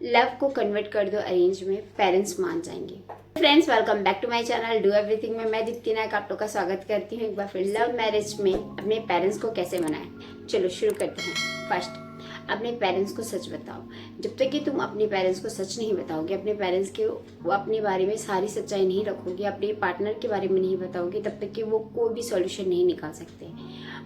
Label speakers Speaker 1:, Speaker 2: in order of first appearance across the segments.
Speaker 1: Love को convert कर दो अरेंज में, पेरेंट्स मान जाएंगे। Friends, welcome back to my channel do everything में मैं दीप्ति नायक आप लोग का स्वागत करती हूँ एक बार फिर। लव मैरिज में अपने पेरेंट्स को कैसे मनाएं, चलो शुरू करते हैं। फर्स्ट, अपने पेरेंट्स को सच बताओ। जब तक कि तुम अपने पेरेंट्स को सच नहीं बताओगे, अपने पेरेंट्स के वो अपने बारे में सारी सच्चाई नहीं रखोगे, अपने पार्टनर के बारे में नहीं बताओगे, तब तक कि वो कोई भी सॉल्यूशन नहीं निकाल सकते।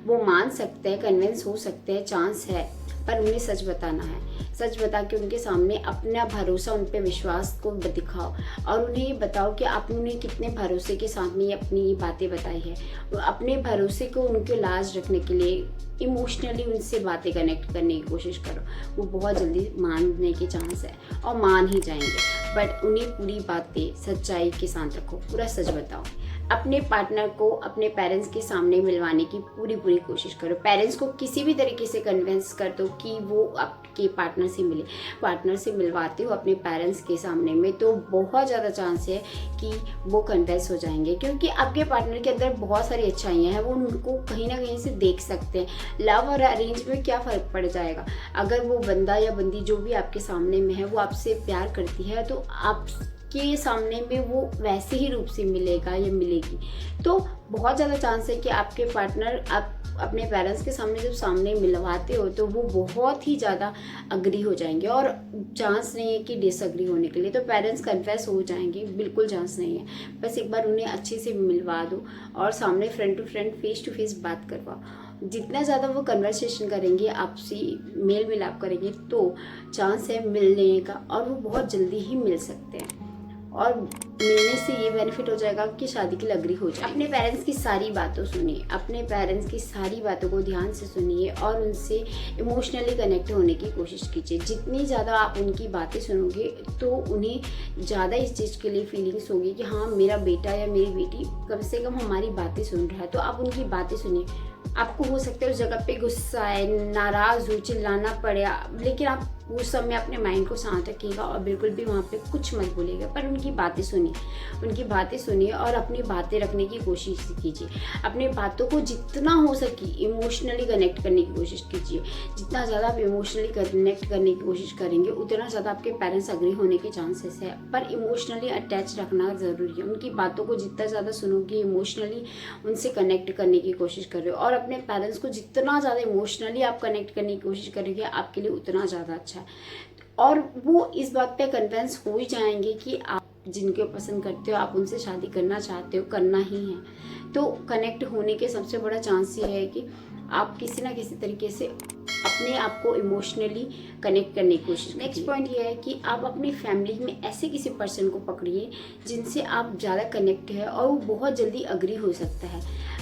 Speaker 1: वो मान सकते हैं, कन्विंस हो सकते हैं, चांस है, पर उन्हें सच बताना है। सच बता के उनके सामने अपना भरोसा, उन पे विश्वास को दिखाओ और उन्हें ये बताओ कि आपने उन्हें कितने भरोसे के साथ में अपनी ये बातें बताई है। अपने भरोसे को उनके लाज रखने के लिए इमोशनली उनसे बातें कनेक्ट करने की कोशिश करो। वो बहुत जल्दी मानने के चांस है और मान ही जाएंगे, बट उन्हें पूरी बातें सच्चाई के साथ रखो, पूरा सच बताओ। अपने पार्टनर को अपने पेरेंट्स के सामने मिलवाने की पूरी कोशिश करो। पेरेंट्स को किसी भी तरीके से कन्विंस कर दो कि वो आपके पार्टनर से मिले। पार्टनर से मिलवाते हो अपने पेरेंट्स के सामने में तो बहुत ज़्यादा चांस है कि वो कन्विंस हो जाएंगे, क्योंकि आपके पार्टनर के अंदर बहुत सारी अच्छाइयाँ हैं, वो उनको कहीं ना कहीं से देख सकते हैं। लव और अरेंज में क्या फ़र्क पड़ जाएगा? अगर वो बंदा या बंदी जो भी आपके सामने में है वो आपसे प्यार करती है तो आप के सामने में वो वैसे ही रूप से मिलेगा या मिलेगी। तो बहुत ज़्यादा चांस है कि आपके पार्टनर आप अपने पेरेंट्स के सामने जब सामने मिलवाते हो तो वो बहुत ही ज़्यादा अग्री हो जाएंगे और चांस नहीं है कि डिसअग्री होने के लिए। तो पेरेंट्स कन्फेस हो जाएंगे, बिल्कुल चांस नहीं है। बस एक बार उन्हें अच्छे से मिलवा दो और सामने front to front face to face बात करवाओ। जितना ज़्यादा वो कन्वर्सेशन करेंगे, आपसी मेल मिलाप करेंगे, तो चांस है मिलने का और वो बहुत जल्दी ही मिल सकते हैं। और मिलने से ये बेनिफिट हो जाएगा कि शादी के लिए अग्री हो जाए। अपने पेरेंट्स की सारी बातों सुनिए, अपने पेरेंट्स की सारी बातों को ध्यान से सुनिए और उनसे इमोशनली कनेक्ट होने की कोशिश कीजिए। जितनी ज़्यादा आप उनकी बातें सुनोगे तो उन्हें ज़्यादा इस चीज़ के लिए फीलिंग्स होगी कि हाँ, मेरा बेटा या मेरी बेटी कम से कम हमारी बातें सुन रहा है। तो आप उनकी बातें सुनिए। आपको हो सकता है उस जगह पे गुस्सा है, नाराज़ हो, चिल्लाना पड़े, लेकिन आप उस समय अपने माइंड को शांत रखिएगा और बिल्कुल भी वहाँ पे कुछ मत बोलिएगा, पर उनकी बातें सुनिए। उनकी बातें सुनिए और अपनी बातें रखने की कोशिश कीजिए। अपनी बातों को जितना हो सके इमोशनली कनेक्ट करने की कोशिश कीजिए। जितना ज़्यादा आप इमोशनली कनेक्ट करने की कोशिश करेंगे उतना ज़्यादा आपके पेरेंट्स अग्री होने के चांसेस है, पर इमोशनली अटैच रखना ज़रूरी है। उनकी बातों को जितना ज़्यादा सुनोगे, इमोशनली उनसे कनेक्ट करने की कोशिश कर रहे हो और अपने पेरेंट्स को जितना ज़्यादा इमोशनली आप कनेक्ट करने की कोशिश करेंगे आपके लिए उतना ज़्यादा अच्छा है। और वो इस बात पे कन्विंस हो ही जाएंगे कि आप जिनको पसंद करते हो, आप उनसे शादी करना चाहते हो, करना ही है। तो कनेक्ट होने के सबसे बड़ा चांस ये है कि आप किसी ना किसी तरीके से अपने आप को इमोशनली कनेक्ट करने की कोशिश। नेक्स्ट पॉइंट ये है कि आप अपनी फैमिली में ऐसे किसी पर्सन को पकड़िए जिनसे आप ज़्यादा कनेक्ट है और वो बहुत जल्दी अग्री हो सकता है।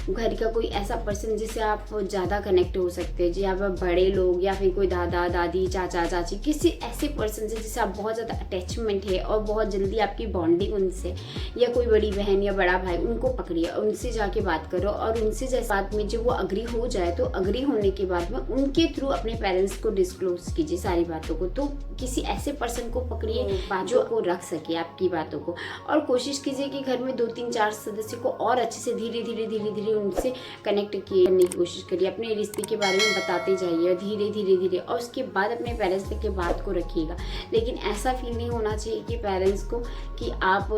Speaker 1: घर का कोई ऐसा पर्सन जिससे आप ज़्यादा कनेक्ट हो सकते हैं, जी आप बड़े लोग या फिर कोई दादा दादी चाचा चाची, किसी ऐसे पर्सन से जिससे आप बहुत ज़्यादा अटैचमेंट है और बहुत जल्दी आपकी बॉन्डिंग उनसे, या कोई बड़ी बहन या बड़ा भाई, उनको पकड़िए, उनसे जाके बात करो और उनसे जैसे बात में जो वो अग्री हो जाए तो अग्री होने के बाद में उनके थ्रू अपने पेरेंट्स को डिस्क्लोज कीजिए सारी बातों को। तो किसी ऐसे पर्सन को पकड़िए बातों को रख सके आपकी बातों को, और कोशिश कीजिए कि घर में 2-3-4 सदस्य को और अच्छे से धीरे धीरे उनसे कनेक्ट करने की कोशिश करिए। अपने रिश्ते के बारे में बताते जाइए धीरे और उसके बाद अपने पेरेंट्स तक के बात को रखिएगा। लेकिन ऐसा फील नहीं होना चाहिए कि पेरेंट्स को कि आप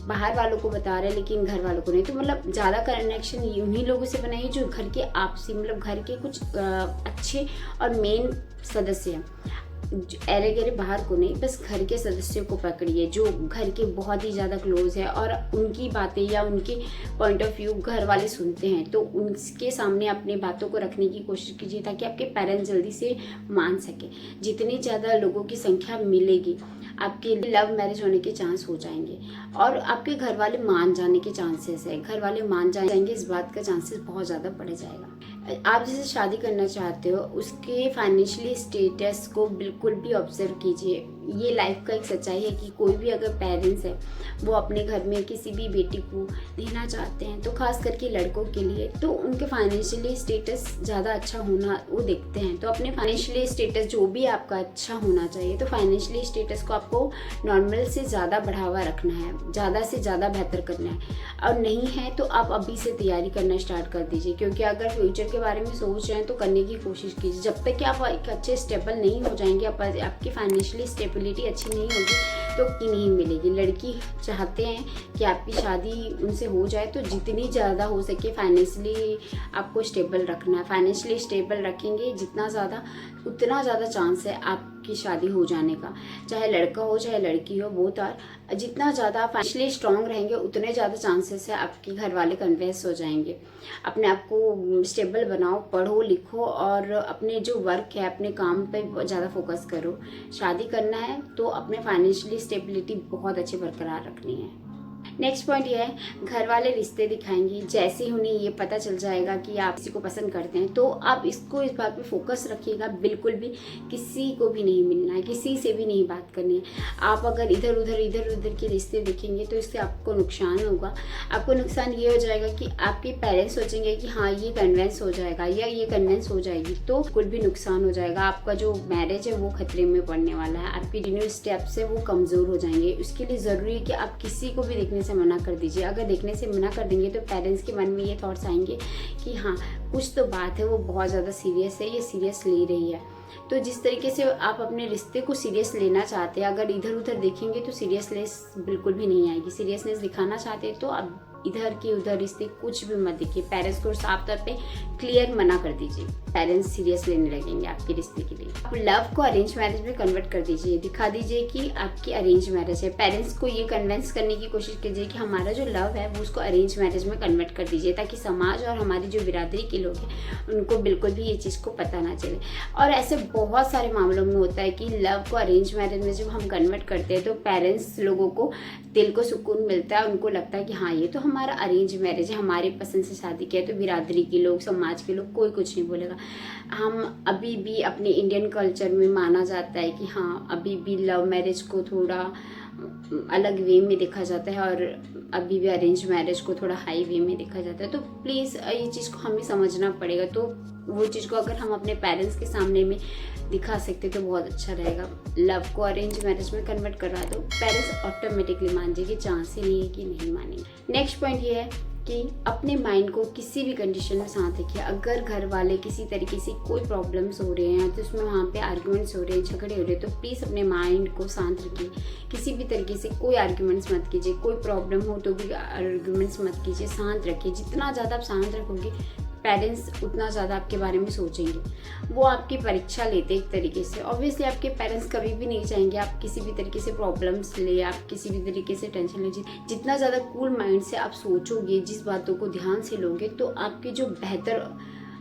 Speaker 1: बाहर वालों को बता रहे हैं लेकिन घर वालों को नहीं। तो मतलब ज़्यादा कनेक्शन उन्हीं लोगों से बनाइए जो घर के आपसी, मतलब घर के कुछ अच्छे और मेन सदस्य हैं। अरे गरे बाहर को नहीं, बस घर के सदस्यों को पकड़िए जो घर के बहुत ही ज़्यादा क्लोज है और उनकी बातें या उनके पॉइंट ऑफ व्यू घर वाले सुनते हैं, तो उनके सामने अपनी बातों को रखने की कोशिश कीजिए ताकि आपके पेरेंट्स जल्दी से मान सके। जितनी ज़्यादा लोगों की संख्या मिलेगी आपके लव मैरिज होने के चांस हो जाएंगे और आपके घर वाले मान जाने के चांसेस है। घर वाले मान जाएंगे, इस बात का चांसेस बहुत ज़्यादा बढ़ जाएगा। आप जिसे शादी करना चाहते हो उसके फाइनेंशियली स्टेटस को बिल्कुल भी ऑब्जर्व कीजिए। ये लाइफ का एक सच्चाई है कि कोई भी अगर पेरेंट्स है वो अपने घर में किसी भी बेटी को लेना चाहते हैं, तो खास करके लड़कों के लिए, तो उनके फाइनेंशियली स्टेटस ज़्यादा अच्छा होना वो देखते हैं। तो अपने फाइनेंशियली स्टेटस जो भी आपका अच्छा होना चाहिए, तो फाइनेंशियली स्टेटस को आपको नॉर्मल से ज़्यादा बढ़ावा रखना है, ज़्यादा से ज़्यादा बेहतर करना है। और नहीं है तो आप अभी से तैयारी करना स्टार्ट कर दीजिए, क्योंकि अगर फ्यूचर के बारे में सोच रहे हैं तो करने की कोशिश कीजिए। जब तक कि आप एक अच्छे स्टेबल नहीं हो जाएंगे, आपकी फाइनेंशियली स्टेबल स्टेबिलिटी अच्छी नहीं होगी तो की नहीं मिलेगी। लड़की चाहते हैं कि आपकी शादी उनसे हो जाए, तो जितनी ज़्यादा हो सके फाइनेंशियली आपको स्टेबल रखना है। फाइनेंशियली स्टेबल रखेंगे जितना ज़्यादा, उतना ज़्यादा चांस है आपकी शादी हो जाने का। चाहे लड़का हो चाहे लड़की हो, बोथ आर, जितना ज़्यादा फाइनेंशियली स्ट्रांग रहेंगे उतने ज़्यादा चांसेस है आपके घर वाले कन्विंस हो जाएंगे। अपने आप को स्टेबल बनाओ, पढ़ो लिखो और अपने जो वर्क है अपने काम पे ज़्यादा फोकस करो। शादी करना है तो अपने फाइनेंशियली स्टेबिलिटी बहुत अच्छी बरकरार रखनी है। नेक्स्ट पॉइंट ये है, घर वाले रिश्ते दिखाएंगे। जैसे ही उन्हें ये पता चल जाएगा कि आप किसी को पसंद करते हैं तो आप इसको इस बात पे फोकस रखिएगा, बिल्कुल भी किसी को भी नहीं मिलना है, किसी से भी नहीं बात करनी है। आप अगर इधर उधर के रिश्ते देखेंगे तो इससे आपको नुकसान होगा। आपको नुकसान ये हो जाएगा कि आपके पेरेंट्स सोचेंगे कि हाँ ये कन्विंस हो जाएगा या ये कन्विंस हो जाएगी, तो कुछ भी नुकसान हो जाएगा। आपका जो मैरिज है वो खतरे में पड़ने वाला है, आपकी जितने स्टेप्स है वो कमज़ोर हो जाएंगे। उसके लिए ज़रूरी है कि आप किसी को भी देखने से मना कर दीजिए। अगर देखने से मना कर देंगे तो पेरेंट्स के मन में ये थॉट्स आएंगे कि हाँ कुछ तो बात है, वो बहुत ज़्यादा सीरियस है, ये सीरियस ले रही है। तो जिस तरीके से आप अपने रिश्ते को सीरियस लेना चाहते हैं, अगर इधर उधर देखेंगे तो सीरियसनेस बिल्कुल भी नहीं आएगी। सीरियसनेस दिखाना चाहते हैं तो आप इधर की उधर रिश्ते कुछ भी मत देखिए। पेरेंट्स को साफ तौर पे क्लियर मना कर दीजिए, पेरेंट्स सीरियस लेने लगेंगे आपके रिश्ते के लिए। आप लव को अरेंज मैरिज में कन्वर्ट कर दीजिए, दिखा दीजिए कि आपकी अरेंज मैरिज है। पेरेंट्स को ये कन्विंस करने की कोशिश कीजिए कि हमारा जो लव है वो उसको अरेंज मैरिज में कन्वर्ट कर दीजिए, ताकि समाज और हमारी जो बिरादरी के लोग हैं उनको बिल्कुल भी ये चीज़ को पता ना चले। और ऐसे बहुत सारे मामलों में होता है कि लव को अरेंज मैरिज में जब हम कन्वर्ट करते हैं तो पेरेंट्स लोगों को दिल को सुकून मिलता है, उनको लगता है कि हाँ ये तो हमारा अरेंज मैरिज है, हमारे पसंद से शादी किया, तो बिरादरी के लोग, समाज के लोग कोई कुछ नहीं बोलेगा। हम अभी भी अपने इंडियन कल्चर में माना जाता है कि हाँ अभी भी लव मैरिज को थोड़ा अलग वे में देखा जाता है और अभी भी अरेंज मैरिज को थोड़ा हाई वे में देखा जाता है। तो प्लीज़ ये चीज़ को हमें समझना पड़ेगा। तो वो चीज़ को अगर हम अपने पेरेंट्स के सामने में दिखा सकते तो बहुत अच्छा रहेगा। लव को अरेंज मैरिज में कन्वर्ट करवा दो, पेरेंट्स ऑटोमेटिकली मान जाएंगे, चांस ही नहीं है कि नहीं मानेंगे। नेक्स्ट पॉइंट ये है कि अपने माइंड को किसी भी कंडीशन में शांत रखिए। अगर घर वाले किसी तरीके से कोई प्रॉब्लम्स हो रहे हैं तो उसमें वहाँ पे आर्ग्यूमेंट्स हो रहे हैं, झगड़े हो रहे हैं, तो प्लीज़ अपने माइंड को शांत रखिए। किसी भी तरीके से कोई आर्ग्यूमेंट्स मत कीजिए, कोई प्रॉब्लम हो तो भी आर्ग्यूमेंट्स मत कीजिए, शांत रखिए। जितना ज़्यादा आप शांत रखोगे पेरेंट्स उतना ज़्यादा आपके बारे में सोचेंगे। वो आपकी परीक्षा लेते एक तरीके से। ऑब्वियसली आपके पेरेंट्स कभी भी नहीं चाहेंगे आप किसी भी तरीके से प्रॉब्लम्स ले, आप किसी भी तरीके से टेंशन लीजिए। जितना ज़्यादा कूल माइंड से आप सोचोगे, जिस बातों को ध्यान से लोगे, तो आपके जो बेहतर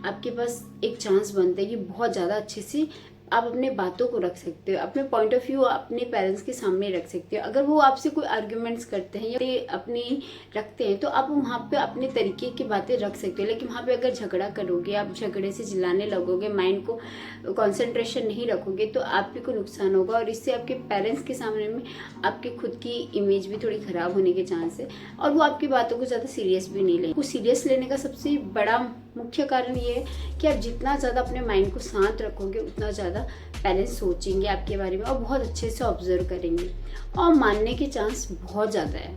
Speaker 1: आपके पास एक चांस बनता है कि बहुत ज़्यादा अच्छे से आप अपने बातों को रख सकते हो, अपने पॉइंट ऑफ व्यू अपने पेरेंट्स के सामने रख सकते हो। अगर वो आपसे कोई आर्ग्यूमेंट्स करते हैं या अपनी रखते हैं तो आप वहाँ पे अपने तरीके की बातें रख सकते हो। लेकिन वहाँ पे अगर झगड़ा करोगे, आप झगड़े से चिल्लाने लगोगे, माइंड को कंसंट्रेशन नहीं रखोगे, तो आप भी को नुकसान होगा और इससे आपके पेरेंट्स के सामने में आपके खुद की इमेज भी थोड़ी ख़राब होने के चांस है और वो आपकी बातों को ज़्यादा सीरियस भी नहीं लेंगे। वो सीरियस लेने का सबसे बड़ा मुख्य कारण ये है कि आप जितना ज़्यादा अपने माइंड को शांत रखोगे उतना ज़्यादा पेरेंट्स सोचेंगे आपके बारे में और बहुत अच्छे से ऑब्जर्व करेंगे और मानने के चांस बहुत ज़्यादा है।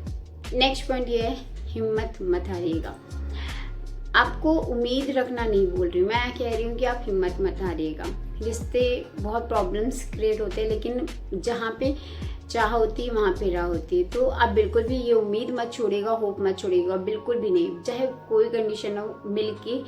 Speaker 1: नेक्स्ट पॉइंट ये है, हिम्मत मत हारिएगा। आपको उम्मीद रखना नहीं बोल रही हूँ, मैं कह रही हूँ कि आप हिम्मत मत हारिएगा। रिश्ते बहुत प्रॉब्लम्स क्रिएट होते हैं, लेकिन जहाँ पे चाह होती है वहाँ पे राह होती है। तो आप बिल्कुल भी ये उम्मीद मत छोड़िएगा, होप मत छोड़िएगा, बिल्कुल भी नहीं। चाहे कोई कंडीशन हो, मिलके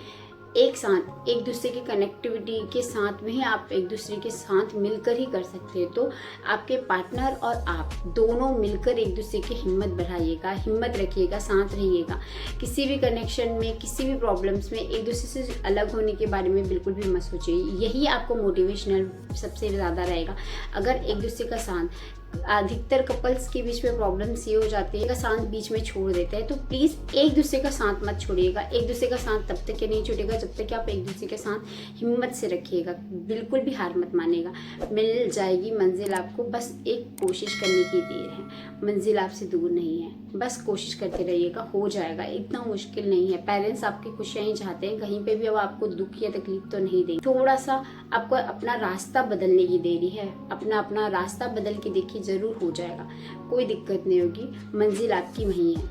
Speaker 1: एक साथ एक दूसरे की कनेक्टिविटी के साथ में ही आप एक दूसरे के साथ मिलकर ही कर सकते हैं। तो आपके पार्टनर और आप दोनों मिलकर एक दूसरे की हिम्मत बढ़ाइएगा, हिम्मत रखिएगा, शांत रहिएगा। किसी भी कनेक्शन में, किसी भी प्रॉब्लम्स में एक दूसरे से अलग होने के बारे में बिल्कुल भी मत सोचिए। यही आपको मोटिवेशनल सबसे ज़्यादा रहेगा। अगर एक दूसरे का साथ, अधिकतर कपल्स के बीच में प्रॉब्लम्स ये हो जाती है, साथ बीच में छोड़ देते हैं। तो प्लीज़ एक दूसरे का साथ मत छोड़िएगा। एक दूसरे का साथ तब तक नहीं छूटेगा जब तक कि आप एक दूसरे के साथ हिम्मत से रखिएगा, बिल्कुल भी हार मत मानेगा। मिल जाएगी मंजिल आपको, बस एक कोशिश करने की देर है। मंजिल आपसे दूर नहीं है, बस कोशिश करते रहिएगा, हो जाएगा। इतना मुश्किल नहीं है। पेरेंट्स आपकी खुशियाँ ही चाहते हैं, कहीं पे भी अब आपको दुख या तकलीफ तो नहीं देंगे। थोड़ा सा आपको अपना रास्ता बदलने की देरी है, अपना रास्ता बदल के देखिए, जरूर हो जाएगा, कोई दिक्कत नहीं होगी, मंजिल आपकी वहीं है।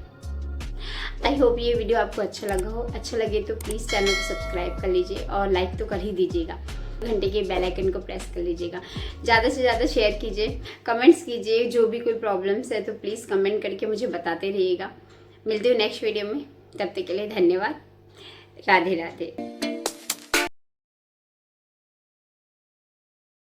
Speaker 1: आई होप ये वीडियो आपको अच्छा लगा हो। अच्छा लगे तो प्लीज़ चैनल को सब्सक्राइब कर लीजिए और लाइक तो कर ही दीजिएगा। घंटे के बेल आइकन को प्रेस कर लीजिएगा। ज़्यादा से ज़्यादा शेयर कीजिए, कमेंट्स कीजिए, जो भी कोई प्रॉब्लम्स है तो प्लीज़ कमेंट करके मुझे बताते रहिएगा। मिलते हो नेक्स्ट वीडियो में, तब तक के लिए धन्यवाद। राधे राधे।